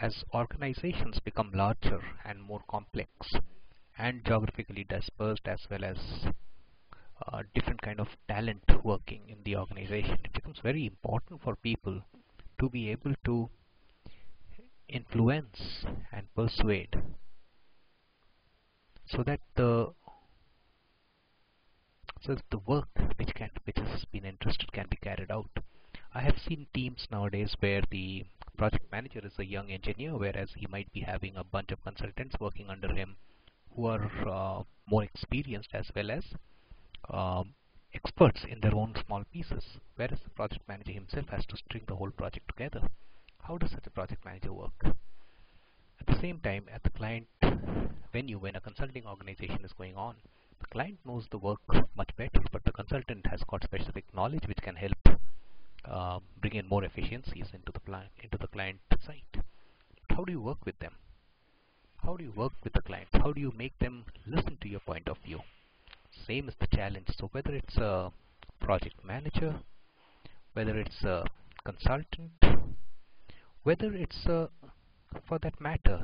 As organizations become larger and more complex and geographically dispersed, as well as different kind of talent working in the organization, it becomes very important for people to be able to influence and persuade so that the work which has been entrusted can be carried out. I have seen teams nowadays where the project manager is a young engineer, whereas he might be having a bunch of consultants working under him who are more experienced as well as experts in their own small pieces, whereas the project manager himself has to string the whole project together. How does such a project manager work? At the same time, at the client venue, when a consulting organization is going on, the client knows the work much better, but the consultant has got specific knowledge which can help bring in more efficiencies into the client site. How do you work with them? How do you work with the clients? How do you make them listen to your point of view? Same is the challenge. So whether it's a project manager, whether it's a consultant, whether it's for that matter,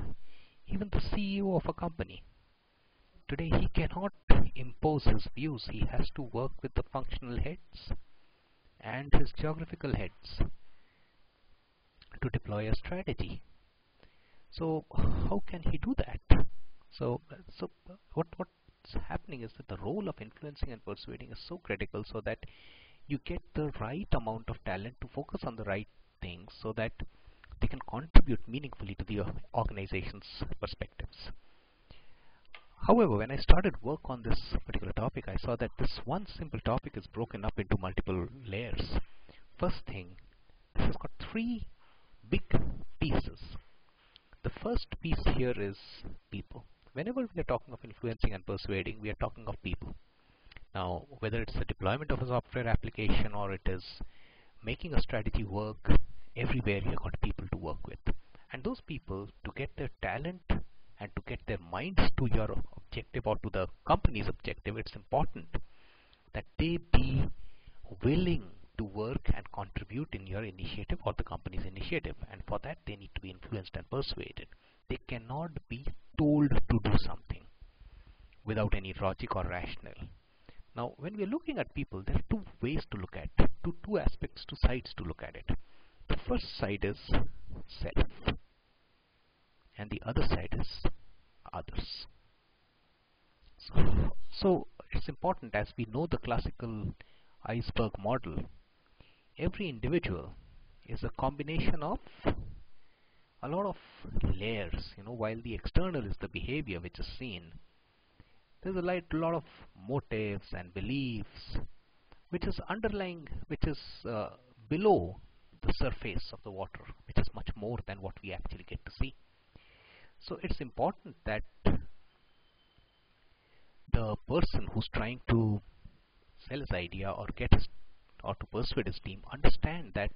even the CEO of a company, today he cannot impose his views. He has to work with the functional heads and his geographical heads to deploy a strategy. So how can he do that? So what's happening is that the role of influencing and persuading is so critical, so that you get the right amount of talent to focus on the right things, so that they can contribute meaningfully to the organization's perspectives. However, when I started work on this particular topic, I saw that this one simple topic is broken up into multiple layers. First thing, this has got three big pieces. The first piece here is people. Whenever we are talking of influencing and persuading, we are talking of people. Now, whether it's the deployment of a software application or it is making a strategy work, everywhere you've got people to work with. And those people, to get their talent and to get their minds to your objective or to the company's objective, it's important that they be willing to work and contribute in your initiative or the company's initiative. And for that, they need to be influenced and persuaded. They cannot be told to do something without any logic or rationale. Now, when we're looking at people, there are two ways to look at it, two aspects, two sides to look at it. The first side is self, and the other side is others. So it's important, as we know the classical iceberg model, every individual is a combination of a lot of layers. While the external is the behavior which is seen, there's a lot of motives and beliefs which is underlying, which is below the surface of the water, which is much more than what we actually get to see. So it's important that the person who's trying to sell his idea or to persuade his team understand that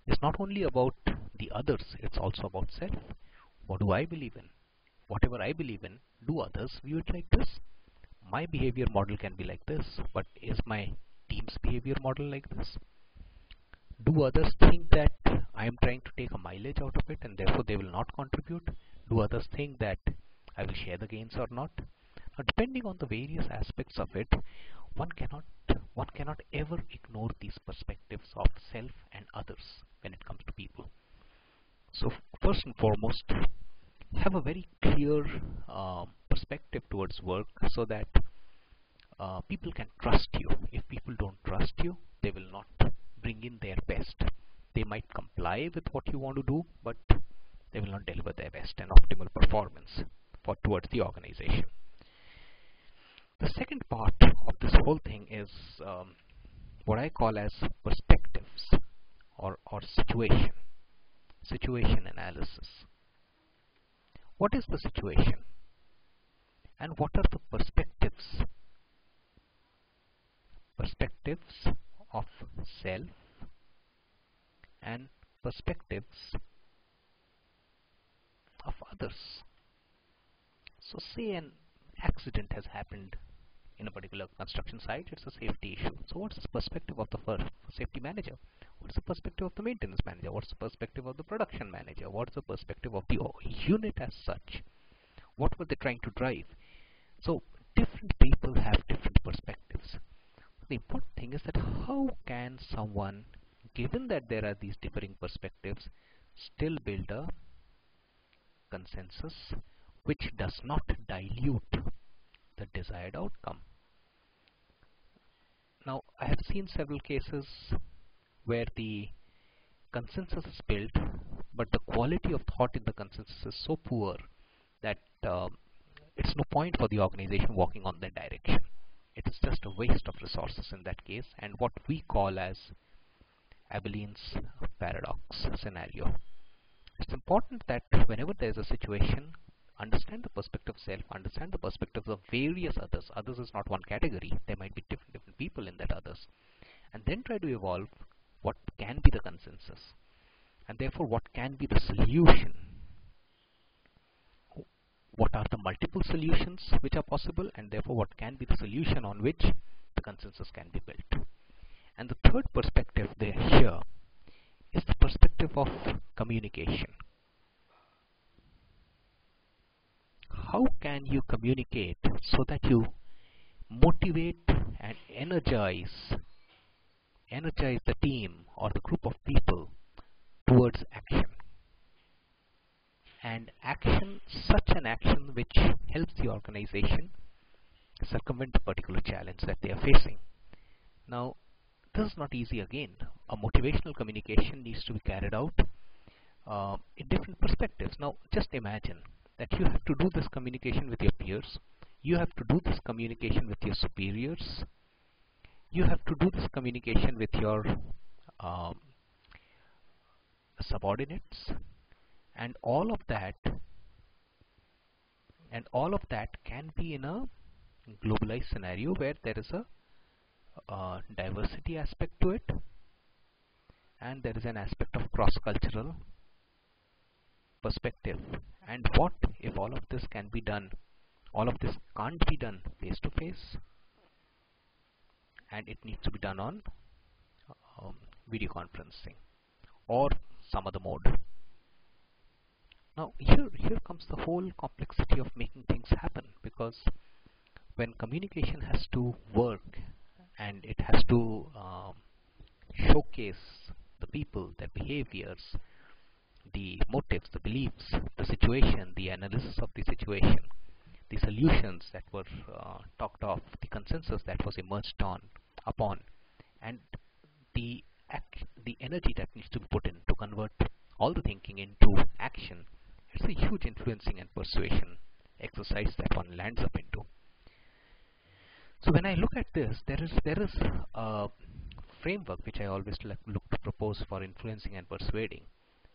it's not only about the others, it's also about self. What do I believe in? Whatever I believe in, do others view it like this? My behavior model can be like this, but is my team's behavior model like this? Do others think that I am trying to take a mileage out of it and therefore they will not contribute? Do others think that I will share the gains or not? Now, depending on the various aspects of it, one cannot ever ignore these perspectives of self and others when it comes to people. So first and foremost, have a very clear perspective towards work, so that people can trust you. If people don't trust you, they will not bring in their best. They might comply with what you want to do, but they will not deliver their best and optimal performance towards the organization. The second part of this whole thing is what I call as perspectives or situation analysis. What is the situation and what are the perspectives of self and perspectives of others? So say an accident has happened in a particular construction site. It's a safety issue. So what's the perspective of the first safety manager? What's the perspective of the maintenance manager? What's the perspective of the production manager? What's the perspective of the unit as such? What were they trying to drive? So different people have different perspectives. The important thing is that how can someone, given that there are these differing perspectives, still build a consensus which does not dilute the desired outcome? Now, I have seen several cases where the consensus is built, but the quality of thought in the consensus is so poor that it's no point for the organization walking on that direction. It is just a waste of resources in that case, and what we call as Abelin's paradox scenario. It's important that whenever there is a situation, understand the perspective of self, understand the perspectives of various others. Others is not one category. There might be different people in that others. And then try to evolve what can be the consensus. And therefore, what can be the solution? What are the multiple solutions which are possible? And therefore, what can be the solution on which the consensus can be built? And the third perspective there here is the perspective of communication. How can you communicate so that you motivate and energize the team or the group of people towards action? And action, such an action which helps the organization circumvent the particular challenge that they are facing. Now, this is not easy again. A motivational communication needs to be carried out in different perspectives. Now, just imagine that you have to do this communication with your peers, you have to do this communication with your superiors, you have to do this communication with your subordinates, and all of that can be in a globalized scenario where there is a diversity aspect to it, and there is an aspect of cross-cultural perspective. And what if all of this can be done, all of this can't be done face to face, and it needs to be done on video conferencing or some other mode? Now here comes the whole complexity of making things happen, because when communication has to work and it has to showcase the people, their behaviors, the motives, the beliefs, the situation, the analysis of the situation, the solutions that were talked of, the consensus that was emerged upon, and the energy that needs to be put in to convert all the thinking into action. It's a huge influencing and persuasion exercise that one lands up into. So when I look at this, there is a framework which I always look to propose for influencing and persuading.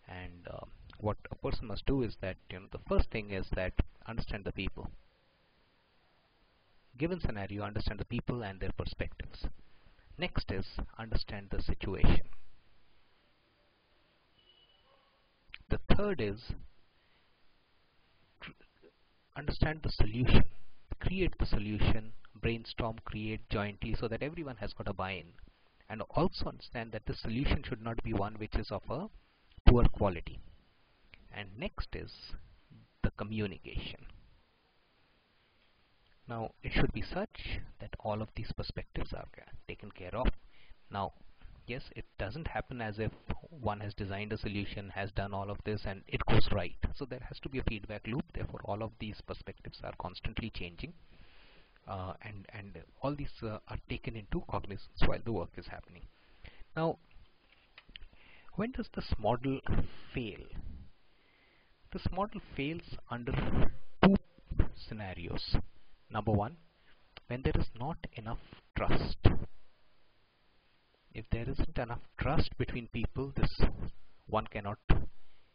And what a person must do is that, the first thing is that understand the people. Given scenario, understand the people and their perspectives. Next is understand the situation. The third is understand the solution. Create the solution, brainstorm, create jointly so that everyone has got a buy-in. And also understand that the solution should not be one which is of a poor quality. And next is the communication. Now, it should be such that all of these perspectives are taken care of. Now, yes, it doesn't happen as if one has designed a solution, has done all of this, and it goes right. So there has to be a feedback loop. Therefore, all of these perspectives are constantly changing, and all these are taken into cognizance while the work is happening. Now, when does this model fail? This model fails under two scenarios. Number one, when there is not enough trust. If there isn't enough trust between people, one cannot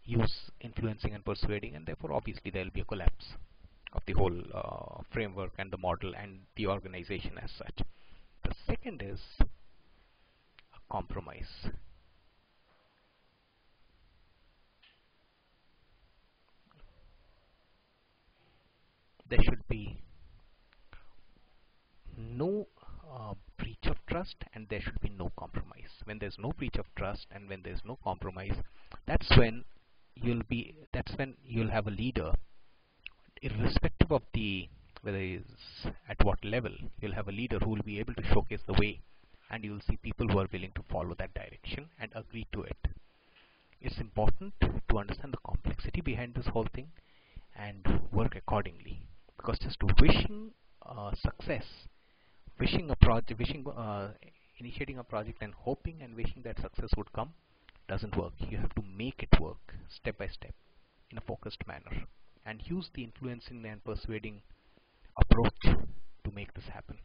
use influencing and persuading, and therefore obviously there will be a collapse of the whole framework and the model and the organization as such. The second is a compromise. There should be no breach of trust trust and there should be no compromise. When there's no breach of trust and when there's no compromise, that's when you'll have a leader, irrespective of the whether he is at what level. You'll have a leader who will be able to showcase the way, and you'll see people who are willing to follow that direction and agree to it. It's important to understand the complexity behind this whole thing and work accordingly, because just wishing success, wishing a project, initiating a project and hoping and wishing that success would come doesn't work. You have to make it work step by step in a focused manner and use the influencing and persuading approach to make this happen.